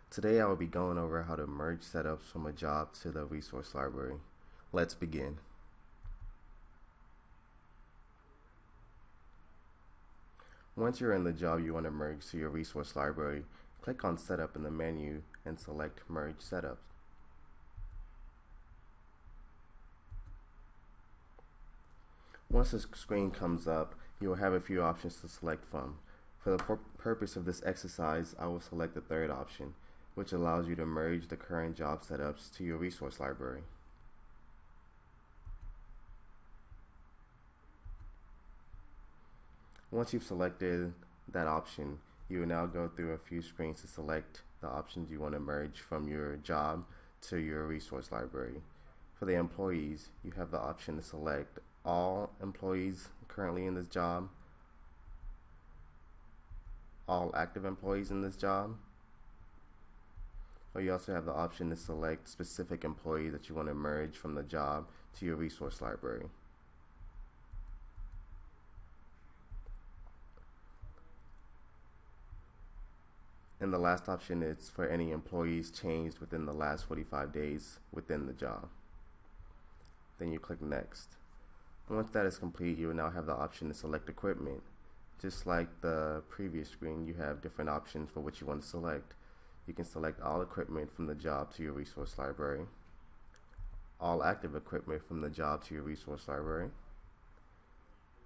Today I will be going over how to merge setups from a job to the resource library. Let's begin. Once you're in the job you want to merge to your resource library, click on Setup in the menu and select Merge Setups. Once the screen comes up, you will have a few options to select from. For the purpose of this exercise, I will select the third option, which allows you to merge the current job setups to your resource library. Once you've selected that option, you will now go through a few screens to select the options you want to merge from your job to your resource library. For the employees, you have the option to select all employees currently in this job, all active employees in this job, or you also have the option to select specific employees that you want to merge from the job to your resource library. And the last option is for any employees changed within the last 45 days within the job. Then you click Next. Once that is complete, you will now have the option to select equipment. Just like the previous screen, you have different options for what you want to select. You can select all equipment from the job to your resource library, all active equipment from the job to your resource library,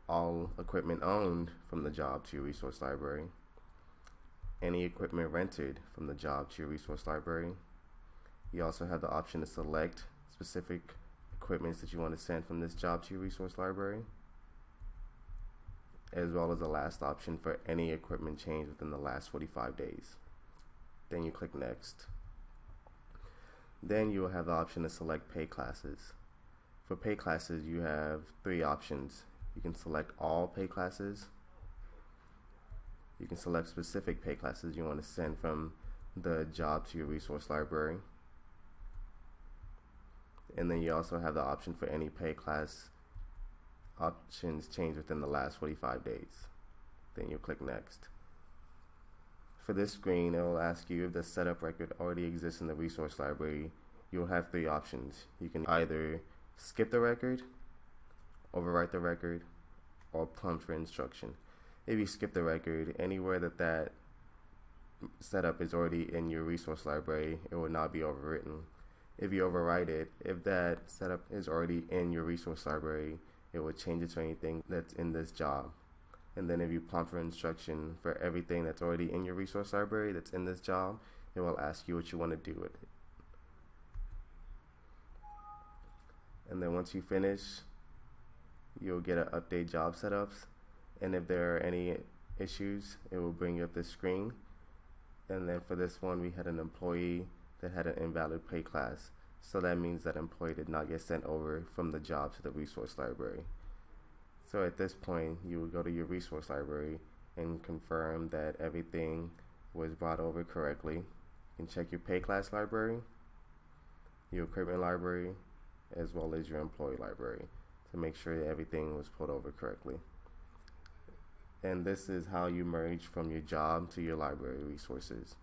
all equipment owned from the job to your resource library, any equipment rented from the job to your resource library. You also have the option to select specific equipments that you want to send from this job to your resource library, as well as the last option for any equipment change within the last 45 days. Then you click Next. Then you will have the option to select pay classes. For pay classes, you have three options. You can select all pay classes. You can select specific pay classes you want to send from the job to your resource library. And then you also have the option for any pay class options changed within the last 45 days. Then you click Next. For this screen, it will ask you if the setup record already exists in the resource library. You will have three options. You can either skip the record, overwrite the record, or prompt for instruction. If you skip the record, anywhere that setup is already in your resource library, it will not be overwritten. If you overwrite it, if that setup is already in your resource library, it will change it to anything that's in this job. And then if you prompt for instruction for everything that's already in your resource library that's in this job, it will ask you what you want to do with it. And then once you finish, you'll get an update job setups. And if there are any issues, it will bring up this screen. And then for this one, we had an employee that had an invalid pay class. So that means that employee did not get sent over from the job to the resource library. So at this point, you will go to your resource library and confirm that everything was brought over correctly. You can check your pay class library, your equipment library, as well as your employee library to make sure that everything was pulled over correctly. And this is how you merge from your job to your library resources.